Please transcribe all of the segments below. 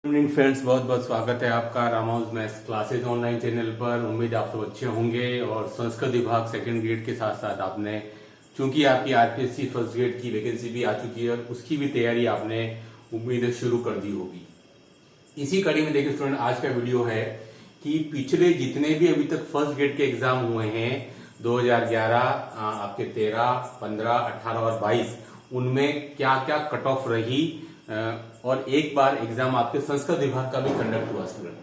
Good evening friends, बहुत बहुत स्वागत है आपका Rama house maths classes online channel पर। उम्मीद आप सब अच्छे होंगे। और संस्कृत विभाग सेकंड ग्रेड के साथ साथ आपने, चूंकि आपकी आरपीएससी फर्स्ट ग्रेड की वैकेंसी भी आ चुकी है, उसकी भी तैयारी आपने उम्मीद शुरू कर दी होगी। इसी कड़ी में देखिए स्टूडेंट, आज का वीडियो है कि पिछले जितने भी अभी तक फर्स्ट ग्रेड के एग्जाम हुए हैं 2011, आपके 13, 15, 18 और 22, उनमें क्या क्या कट ऑफ रही। और एक बार एग्जाम आपके संस्कृत विभाग का भी कंडक्ट हुआ स्टूडेंट,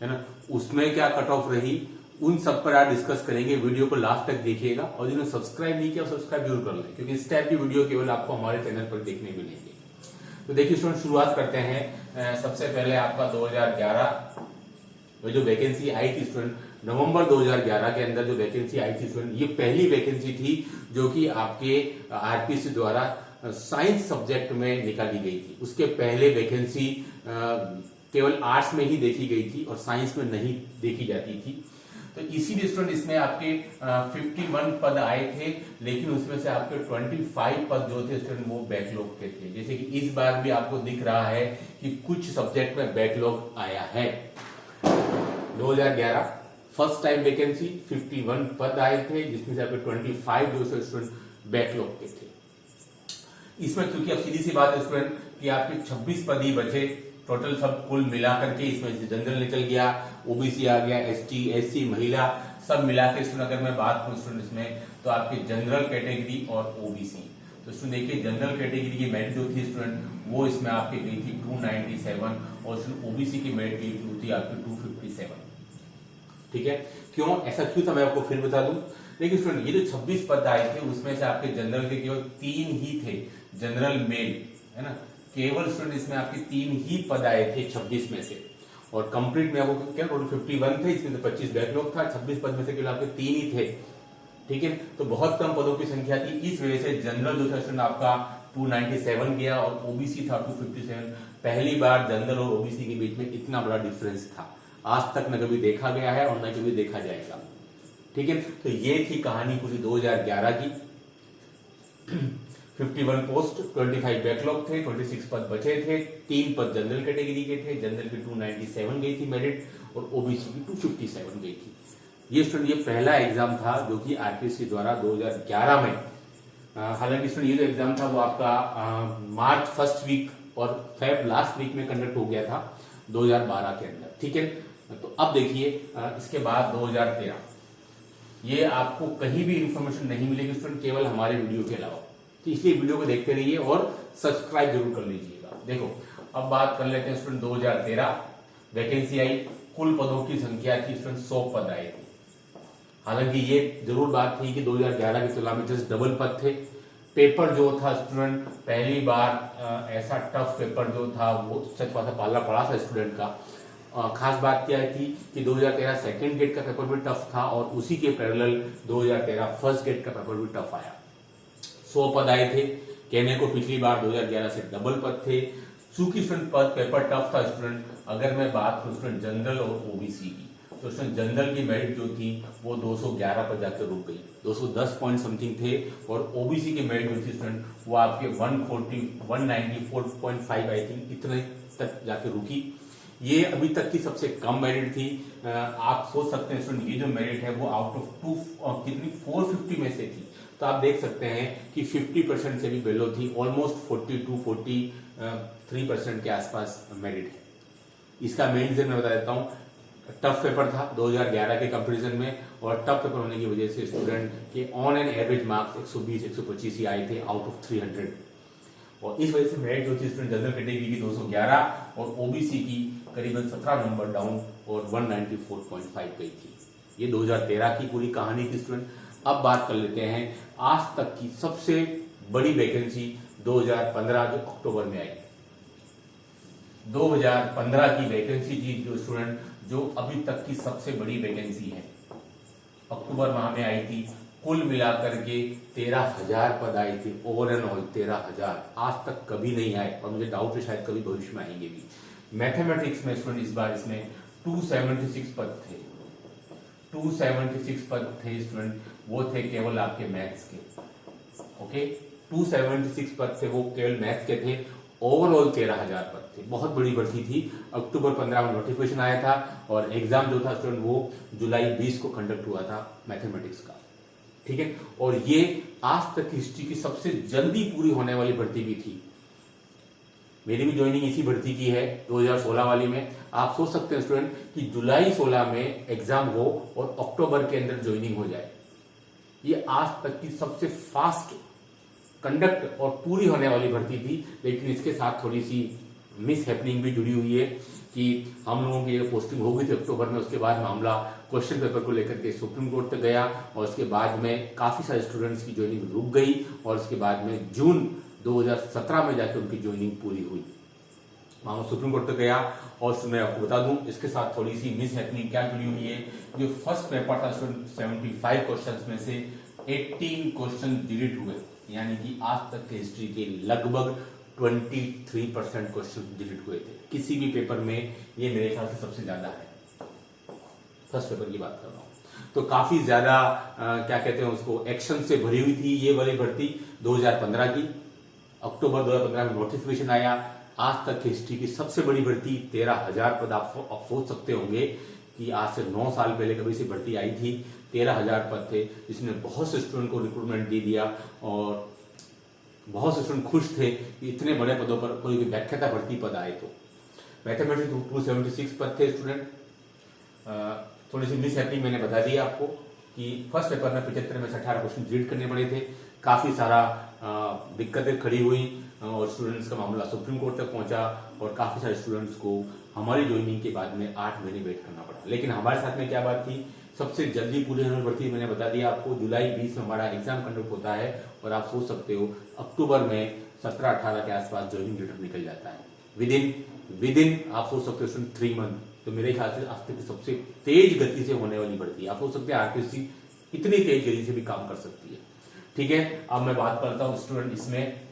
है ना, उसमें क्या कट ऑफ रही, उन सब पर आज डिस्कस करेंगे। वीडियो को लास्ट तक देखिएगा और जिन्होंने सब्सक्राइब नहीं किया सब्सक्राइब जरूर कर लें, क्योंकि इस टाइप की वीडियो केवल आपको हमारे चैनल पर देखने मिलेंगे। तो देखिए स्टूडेंट, शुरुआत करते हैं। सबसे पहले आपका 2011 में जो वैकेंसी आई थी स्टूडेंट, नवंबर 2011 के अंदर जो वैकेंसी आई थी स्टूडेंट, ये पहली वैकेंसी थी जो कि आपके आरपीएससी द्वारा साइंस सब्जेक्ट में निकाली गई थी। उसके पहले वैकेंसी केवल आर्ट्स में ही देखी गई थी और साइंस में नहीं देखी जाती थी। तो इसीलिए स्टूडेंट इसमें आपके 51 पद आए थे, लेकिन उसमें से आपके 25 पद जो थे स्टूडेंट वो बैकलॉग के थे। जैसे कि इस बार भी आपको दिख रहा है कि कुछ सब्जेक्ट में बैकलॉग आया है। 2011 फर्स्ट टाइम वैकेंसी 51 पद आए थे, जिसमें से आपके 25 जो स्टूडेंट बैकलॉग के थे। इसमें क्योंकि अब सीधी सी बात है स्टूडेंट कि आपके 26 पद ही बचे टोटल, सब कुल मिला करके। इसमें से जनरल निकल गया, ओबीसी आ गया, एसटी, एससी, महिला, सब मिला के स्टूडेंट अगर मैं बात करूं स्टूडेंट इसमें, तो आपकी जनरल कैटेगरी और ओबीसी। तो स्टूडेंट देखिए, जनरल कैटेगरी की मेरिट जो थी स्टूडेंट वो इसमें आपकी गई थी 297 और ओबीसी की मेरिट गई थी आपकी 257। ठीक है, क्यों ऐसा क्यों था मैं आपको फिर बता दूं। देखिए स्टूडेंट, ये जो 26 पद आए थे उसमें से आपके जनरल के केवल 3 ही थे, जनरल मेल, है ना, केवल स्टूडेंट इसमें आपके 3 ही पद आए थे 26 में से। और कंप्लीट में आपको क्या टोटल 51 थे, इसमें से 25 बैकलॉग था, 26 पद में से केवल आपके 3 ही थे। ठीक है, तो बहुत कम पदों की संख्या थी, इस वजह से जनरल जो था स्टूडेंट आपका 297 गया और ओबीसी था 257। पहली बार जनरल और ओबीसी के बीच में इतना बड़ा डिफरेंस था, आज तक न कभी देखा गया है और न कभी देखा जाएगा। ठीक है, तो ये थी कहानी पूरी 2011 की। 51 पोस्ट, 25 बैकलॉग थे, 26 पद बचे थे, 3 पद जनरल कैटेगरी के थे। जनरल की 297 गई थी मेरिट और ओबीसी की 257 गई थी। ये स्टूडेंट ये पहला एग्जाम था जो कि आरपीएससी द्वारा 2011 में, हालांकि स्टूडेंट ये जो एग्जाम था वो आपका मार्च फर्स्ट वीक और फेब लास्ट वीक में कंडक्ट हो गया था 2012 के अंदर। ठीक है, तो अब देखिए इसके बाद 2013, ये आपको कहीं भी इंफॉर्मेशन नहीं मिलेगी स्टूडेंट, केवल हमारे वीडियो के अलावा। तो इसलिए वीडियो को देखते रहिए और सब्सक्राइब जरूर कर लीजिएगा। देखो, अब बात कर लेते हैं स्टूडेंट 2013 वैकेंसी आई, कुल पदों की संख्या थी स्टूडेंट 100 पद आए थे। हालांकि ये जरूर बात थी कि 2011 की तुलना में जस्ट डबल पद थे। पेपर जो था स्टूडेंट पहली बार ऐसा टफ पेपर जो था वो सच बात पालना पड़ा था स्टूडेंट का। खास बात क्या थी कि 2013 सेकंड ग्रेड का पेपर भी टफ था और उसी के पैरेलल 2013 फर्स्ट ग्रेड का पेपर भी टफ आया। 100 पद आए थे, कहने को पिछली बार 2011 से डबल पद थे। चूंकि स्टूडेंट पद पेपर टफ था स्टूडेंट, अगर मैं बात करूं स्टूडेंट जनरल और ओबीसी की, तो स्टूडेंट जनरल की मेरिट जो थी वो 211 पर जाकर रुक गई, 210 पॉइंट समथिंग थे। और ओबीसी की मेरिट जो थी स्टूडेंट वो आपके 194.5 आई थिंक इतने तक जाकर रुकी। ये अभी तक की सबसे कम मेरिट थी। आप सोच सकते हैं स्टूडेंट, ये जो मेरिट है वो आउट ऑफ कितनी 450 में से थी। तो आप देख सकते हैं कि 50% से भी बिलो थी, ऑलमोस्ट 42-43% के आसपास मेरिट है। इसका मेन रीजन मैं बता देता हूँ, टफ पेपर था 2011 के कंपैरिजन में, और टफ पेपर होने की वजह से स्टूडेंट के ऑन एन एवरेज मार्क्स 120-125 ही आए थे आउट ऑफ 300। और इस वजह से मेरिट जो थी स्टूडेंट जनरल कैटेगरी की 211 और ओबीसी की करीबन 17 नंबर डाउन और 194.5 गई थी। ये 2013 की पूरी कहानी थी स्टूडेंट। अब बात कर लेते हैं आज तक की सबसे बड़ी वैकेंसी 2015 जो अक्टूबर में आई। 2015 की वैकेंसी थी जो स्टूडेंट जो अभी तक की सबसे बड़ी वैकेंसी है, अक्टूबर माह में आई थी। कुल मिलाकर के 13,000 पद आए थे, ओवर एंड ऑल 13,000, आज तक कभी नहीं आए और मुझे डाउट है शायद कभी भविष्य में आएंगे भी। मैथमेटिक्स में स्टूडेंट इस बार इसमें 276 पद थे, 276 पद थे स्टूडेंट, वो थे केवल आपके मैथ्स के। ओके, 276 पद थे वो केवल मैथ्स के थे। ओवरऑल 13,000 पद थे, बहुत बड़ी भर्ती थी। अक्टूबर 15 में नोटिफिकेशन आया था और एग्जाम जो था स्टूडेंट वो जुलाई 20 को कंडक्ट हुआ था मैथमेटिक्स का, ठीक है। और ये आज तक हिस्ट्री की सबसे जल्दी पूरी होने वाली भर्ती भी थी। मेरी भी ज्वाइनिंग इसी भर्ती की है 2016 वाली में। आप सोच सकते हैं स्टूडेंट कि जुलाई 16 में एग्जाम हो और अक्टूबर के अंदर ज्वाइनिंग हो जाए। ये आज तक की सबसे फास्ट कंडक्ट और पूरी होने वाली भर्ती थी। लेकिन इसके साथ थोड़ी सी मिस हैपनिंग भी जुड़ी हुई है कि हम लोगों की पोस्टिंग हो गई थी अक्टूबर में, उसके बाद मामला क्वेश्चन पेपर को लेकर के सुप्रीम कोर्ट तक गया और उसके बाद में काफी सारे स्टूडेंट्स की ज्वाइनिंग रुक गई और उसके बाद में जून 2017 में जाकर उनकी ज्वाइनिंग पूरी हुई। मामला सुप्रीम कोर्ट तक गया और मैं आपको बता दूं इसके साथ थोड़ी सी मिस हैपनिंग क्या जुड़ी हुई है। जो फर्स्ट पेपर था स्टूडेंट 75 क्वेश्चंस में से 18 क्वेश्चन डिलीट हुए, यानी कि आज तक के हिस्ट्री के लगभग 23% क्वेश्चन डिलीट हुए थे किसी भी पेपर में। ये मेरे ख्याल से सबसे ज्यादा है, फर्स्ट पेपर की बात कर रहा हूं। तो काफी ज्यादा क्या कहते हैं उसको, एक्शन से भरी हुई थी ये वाली भर्ती 2015 की। अक्टूबर 2015 में नोटिफिकेशन आया। आज तक हिस्ट्री की सबसे बड़ी भर्ती 13,000 पद। आप सोच सकते होंगे कि आज से 9 साल पहले कभी से भर्ती आई थी, 13,000 पद थे, जिसने बहुत से स्टूडेंट को रिक्रूटमेंट दे दिया और बहुत से स्टूडेंट खुश थे कि इतने बड़े पदों पर कोई भी व्याख्याता भर्ती पद आए। तो मैथमेटिक्स 276 पद थे स्टूडेंट। थोड़ी सी मिस हैपनिंग मैंने बता दी आपको कि फर्स्ट पेपर में 75 में से 18 क्वेश्चन रीड करने पड़े थे। काफी सारा दिक्कतें खड़ी हुई और स्टूडेंट्स का मामला सुप्रीम कोर्ट तक पहुंचा और काफी सारे स्टूडेंट्स को हमारी ज्वाइनिंग के बाद में 8 महीने वेट करना पड़ा। लेकिन हमारे साथ में क्या बात थी, सबसे जल्दी पूरी होने भर्ती मैंने बता दिया आपको। जुलाई 20 में हमारा एग्जाम कंडक्ट होता है और आप सोच सकते हो अक्टूबर में 17-18 के आसपास ज्वाइनिंग लेटर निकल जाता है। विद इन आप सोच सकते हो 3 मंथ। तो मेरे ख्याल से आज तक की सबसे तेज गति से होने वाली भर्ती। आप सोच सकते हैं आरपीएससी इतनी तेज गति से भी काम कर सकती है, ठीक है। अब मैं बात करता हूँ स्टूडेंट इसमें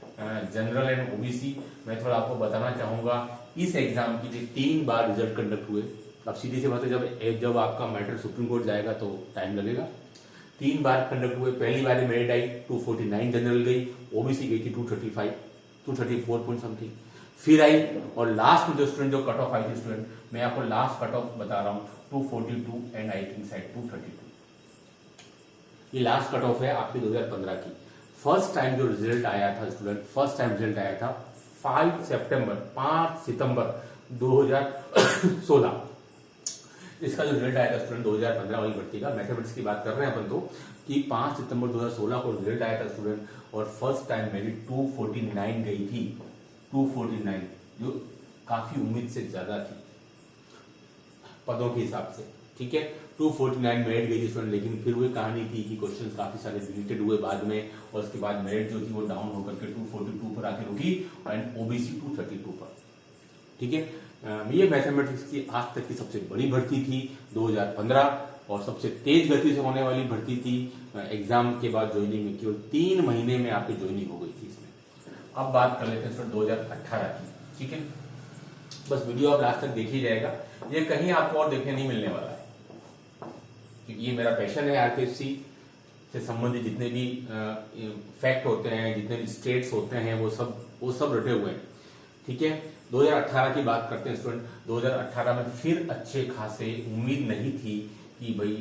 जनरल एंड ओबीसी। मैं थोड़ा आपको बताना चाहूंगा इस एग्जाम की 3 बार रिजल्ट कंडक्ट हुए। अब सीधी सी बात है, जब आपका मैटर सुप्रीम कोर्ट जाएगा तो टाइम लगेगा। 3 बार कंडक्ट हुए। पहली बार मेरिट आई 249 जनरल गई, ओबीसी गई थी 234 पॉइंट समथिंग, फिर आई और लास्ट में जो स्टूडेंट जो कट ऑफ आई थी स्टूडेंट, मैं आपको लास्ट कट ऑफ बता रहा हूं 242 एंड आई थिंक साइड 232। ये लास्ट कट ऑफ है आपकी 2015 की। फर्स्ट टाइम जो रिजल्ट आया था स्टूडेंट, फर्स्ट टाइम रिजल्ट आया था 5 सितंबर 2016। इसका जो रिजल्ट आया था स्टूडेंट 2015 वाली भर्ती का, मैथमेटिक्स की बात कर रहे हैं अपन तो, कि 5 सितंबर 2016 को रिजल्ट आया था स्टूडेंट और फर्स्ट टाइम मेरी 249 गई थी, 249, जो काफी उम्मीद से ज्यादा थी पदों के हिसाब से, ठीक है। 249 मेरिट गई थी स्टूडेंट। लेकिन फिर वही कहानी थी कि क्वेश्चंस काफी सारे डिलीटेड हुए बाद में और उसके बाद मेरिट जो थी वो डाउन होकर के 242 पर आके रुकी एंड ओबीसी 232 पर, ठीक है। ये मैथमेटिक्स की आज तक की सबसे बड़ी भर्ती थी 2015 और सबसे तेज गति से होने वाली भर्ती थी। एग्जाम के बाद ज्वाइनिंग में केवल 3 महीने में आपकी ज्वाइनिंग हो गई थी इसमें। अब बात कर लेते हैं सर 2018 की, ठीक है। बस वीडियो आप लास्ट तक देखिए जाएगा, ये कहीं आपको और देखने नहीं मिलने वाला है क्योंकि ये मेरा पैशन है। आरपीएससी से संबंधित जितने भी फैक्ट होते हैं, जितने भी स्टेट्स होते हैं, वो सब रटे हुए हैं, ठीक है। 2018 की बात करते हैं स्टूडेंट। 2018 में फिर अच्छे खासे उम्मीद नहीं थी कि भाई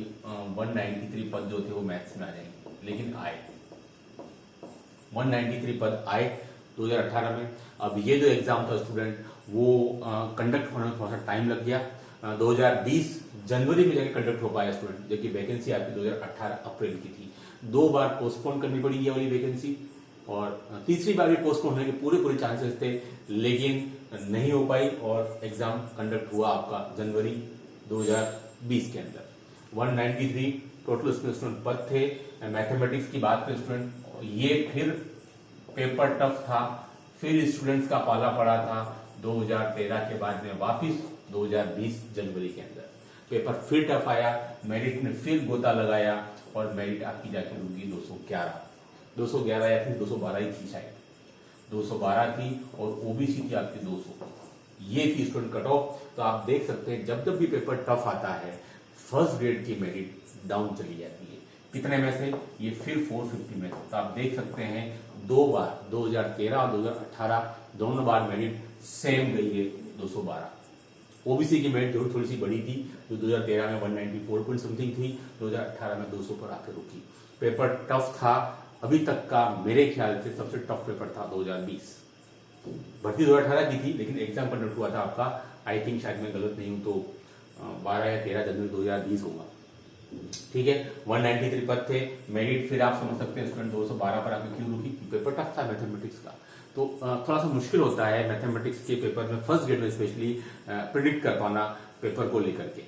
193 पद जो थे वो मैथ्स में आ जाएंगे, लेकिन आए 193 पद आए 2018 में। अब ये जो एग्जाम था स्टूडेंट वो कंडक्ट होने में थोड़ा सा टाइम लग गया। 2020 जनवरी में जाके कंडक्ट हो पाया स्टूडेंट, जबकि वैकेंसी आपकी 2018 अप्रैल की थी। 2 बार पोस्टपोन करनी पड़ी ये वाली वैकेंसी और तीसरी बार भी पोस्टपोन होने के पूरे चांसेस थे, लेकिन नहीं हो पाई और एग्जाम कंडक्ट हुआ आपका जनवरी 2020 के अंदर। 193 टोटल उसमें स्टूडेंट पद थे। मैथमेटिक्स की बात करें स्टूडेंट, ये फिर पेपर टफ था, फिर स्टूडेंट्स का पाला पड़ा था 2013 के बाद में वापिस 2020 जनवरी के अंदर पेपर फिर टफ आया। मेरिट ने फिर गोता लगाया और मेरिट आपकी जाके होगी 211 या फिर 212 ही थी शायद, 212 थी और ओबीसी थी आपकी 200। ये थी स्टूडेंट कट ऑफ। तो आप देख सकते हैं जब भी पेपर टफ आता है फर्स्ट ग्रेड की मेरिट डाउन चली जाती है। कितने में से? ये फिर 450 में से। तो आप देख सकते हैं 2 बार 2013 और 2018 दोनों बार मेरिट सेम गई है 212। ओबीसी की मेरिट जरूर थोड़ी सी बड़ी थी, जो 2013 में 194 पॉइंट समथिंग थी, 2018 में 200 पर आकर रुकी। पेपर टफ था, अभी तक का मेरे ख्याल से सबसे टफ पेपर था 2020। भर्ती 2018 की थी, लेकिन एग्जाम कंडक्ट हुआ था आपका, आई थिंक शायद मैं गलत नहीं हूं तो 12 या 13 जनवरी 2020 होगा। ठीक है, 193 पद थे, मेरिट फिर आप समझ सकते हैं स्टूडेंट 212 पर आकर क्यों रुकी, पेपर टफ था मैथमेटिक्स का। तो थोड़ा सा मुश्किल होता है मैथमेटिक्स के पेपर में फर्स्ट ग्रेड में स्पेशली प्रिडिक्ट कर पाना पेपर को लेकर के,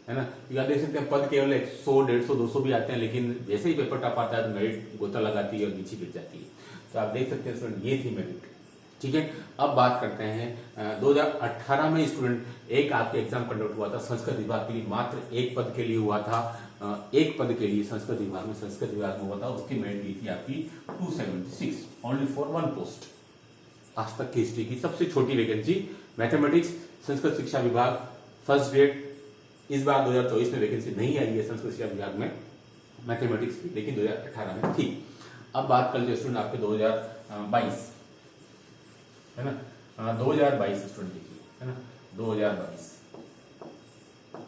है ना। तो आप देख सकते हैं पद केवल 100, 150, 200 भी आते हैं, लेकिन जैसे ही पेपर टफ आता है तो मेरिट गोता लगाती है और नीचे गिर जाती है। तो आप देख सकते हैं स्टूडेंट ये थी मेरिट। ठीक है, अब बात करते हैं 2018 में स्टूडेंट एक आपके एग्जाम कंडक्ट हुआ था संस्कृत विभाग के लिए, मात्र एक पद के लिए हुआ था, एक पद के लिए संस्कृत विभाग में हुआ था। उसकी मेरिट ली थी आपकी 276 ओनली फॉर वन पोस्ट। आज तक की हिस्ट्री की सबसे छोटी वैकेंसी मैथमेटिक्स संस्कृत शिक्षा विभाग फर्स्ट ग्रेड। इस बार 2024 में वैकेंसी नहीं आई है संस्कृत शिक्षा विभाग में मैथमेटिक्स की, लेकिन 2018 में थी। अब बात कर लीजिए स्टूडेंट आपके 2022, है ना, 2022 स्टूडेंट देखिए, है ना, 2022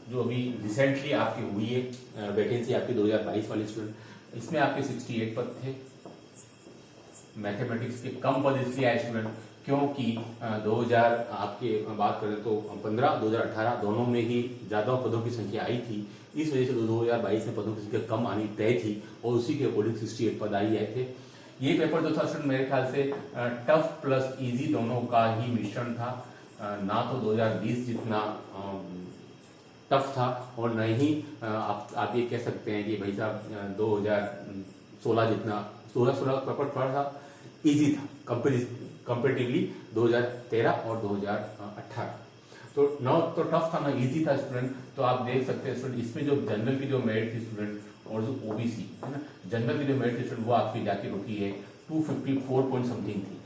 जो अभी रिसेंटली आपकी हुई है वैकेंसी आपकी 2022 वाली स्टूडेंट, इसमें आपके 68 पद थे। मैथमेटिक्स के कम पद इसलिए आए स्टूडेंट क्योंकि 2000 आपके बात करें तो 15, 2018 दोनों में ही ज्यादा पदों की संख्या आई थी, इस वजह से 2022 में पदों की संख्या कम आनी तय थी और उसी के अकॉर्डिंग 68 पद आए थे। ये पेपर जो था स्टूडेंट मेरे ख्याल से टफ प्लस इजी दोनों का ही मिश्रण था, ना तो 2020 जितना टफ था और न ही आप ये कह सकते हैं कि भाई साहब 2016 जितना 16 पेपर थोड़ा सा इजी था कंपेरेटिवली 2013 और 2018। तो न तो टफ था ना इजी था स्टूडेंट। तो आप देख सकते हैं स्टूडेंट इसमें जो जनरल की जो मेरिट थी स्टूडेंट और जो ओबीसी है ना, जनरल की जो मेरिट थी स्टूडेंट वो आपकी जाके रुकी है 254 पॉइंट समथिंग थी।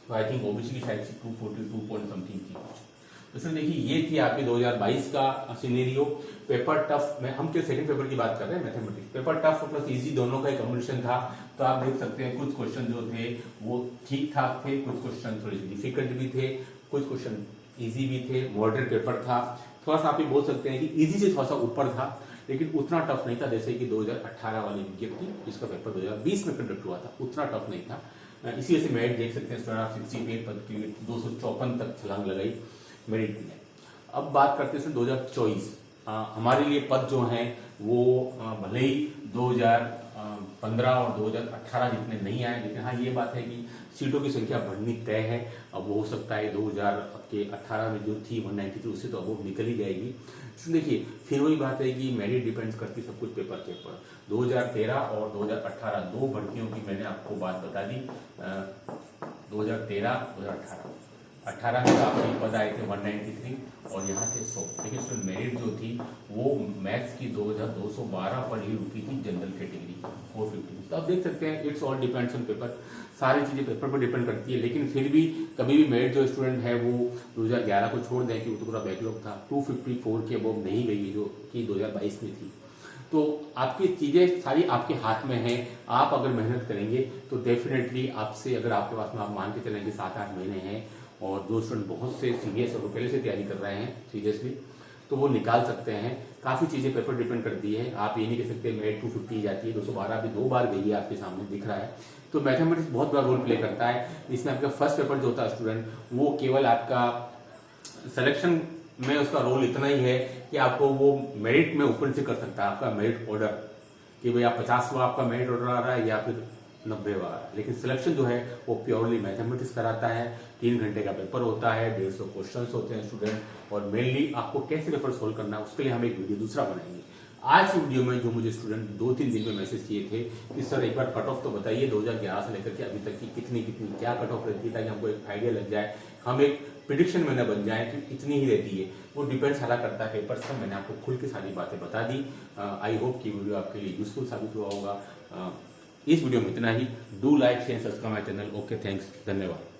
तो आई थिंक ओबीसी की शायद से 242 पॉइंट समथिंग थी। तो देखिए ये थी आपकी 2022 का सिनेरियो। पेपर टफ में हम केवल सेकंड पेपर की बात कर रहे हैं mathematics, paper tough plus easy दोनों का एक कॉम्बिनेशन था। तो आप देख सकते हैं कुछ क्वेश्चन जो थे वो ठीक ठाक थे, कुछ क्वेश्चन थोड़े डिफिकल्ट भी थे, कुछ क्वेश्चन इजी भी थे, मॉडरेट पेपर था। थोड़ा सा आप ये बोल सकते हैं कि इजी से थोड़ा सा ऊपर था, लेकिन उतना टफ नहीं था जैसे कि 2018 वाली विज्ञप्ति जिसका पेपर 2020 में कंडक्ट हुआ था, उतना टफ नहीं था। इसी वजह से मेरिट देख सकते हैं आप 68 पद के लिए 254 तक छलांग लगाई मेरिट में। अब बात करते हैं 2024, हमारे लिए पद जो हैं वो भले ही 2015 और 2018 जितने नहीं आए, लेकिन हाँ ये बात है कि सीटों की संख्या बढ़नी तय है। अब वो हो सकता है 2018 में जो थी 193 उससे तो अब वो निकल ही जाएगी। देखिए फिर वही बात है कि मेरिट डिपेंड्स करती सब कुछ पेपर के ऊपर। 2013 और 2018 दो भर्तियों की मैंने आपको बात बता दी। 2013 2018 18 में आपके पद आए थे 193 और यहाँ थे 100, लेकिन उसमें मेरिट जो थी वो मैथ्स की 2212 पर ही रुकी थी, जनरल कैटेगरी 450। तो आप देख सकते हैं it's all depends on paper, सारी चीजें पेपर पर डिपेंड करती है। लेकिन फिर भी कभी भी मेरिट जो स्टूडेंट है वो 2011 को छोड़ दें कि वो तो पूरा बैकलॉग था, 254 के अबव नहीं गई जो कि 2022 में थी। तो आपकी चीजें सारी आपके हाथ में हैं, आप अगर मेहनत करेंगे तो डेफिनेटली आपसे, अगर आपके पास में आप मान के चलेंगे 7-8 महीने हैं और जो स्टूडेंट बहुत से सीरियस और पहले से तैयारी कर रहे हैं सीरियसली, तो वो निकाल सकते हैं। काफी चीजें पेपर डिपेंड करती है, आप ये नहीं कह सकते मेरिट 250 जाती है, 212 भी 2 बार गई है, आपके सामने दिख रहा है। तो मैथमेटिक्स बहुत बड़ा रोल प्ले करता है इसमें। आपका फर्स्ट पेपर जो होता है स्टूडेंट वो केवल आपका सिलेक्शन में उसका रोल इतना ही है कि आपको वो मेरिट में ऊपर से कर सकता है, आपका मेरिट ऑर्डर कि भाई आप 50वां आपका मेरिट ऑर्डर आ रहा है या फिर 90वां। लेकिन सिलेक्शन जो है वो प्योरली मैथमेटिक्स कराता है। 3 घंटे का पेपर होता है, 150 क्वेश्चंस होते हैं स्टूडेंट, और मेनली आपको कैसे पेपर सोल्व करना है उसके लिए हम एक वीडियो दूसरा बनाएंगे। आज की वीडियो में जो मुझे स्टूडेंट 2-3 दिन में मैसेज किए थे कि सर एक बार कट ऑफ तो बताइए 2011 से लेकर के अभी तक की कितनी क्या कट ऑफ रहती है, ताकि हमको एक आइडिया लग जाए, हम एक प्रिडिक्शन में न बन जाए कि इतनी ही रहती है। वो डिपेंड सारा करता है पेपर्स पर। मैंने आपको खुल के सारी बातें बता दी। आई होप कि वीडियो आपके लिए यूजफुल साबित हुआ होगा। इस वीडियो में इतना ही। Do like share subscribe my channel. Okay, thanks, धन्यवाद।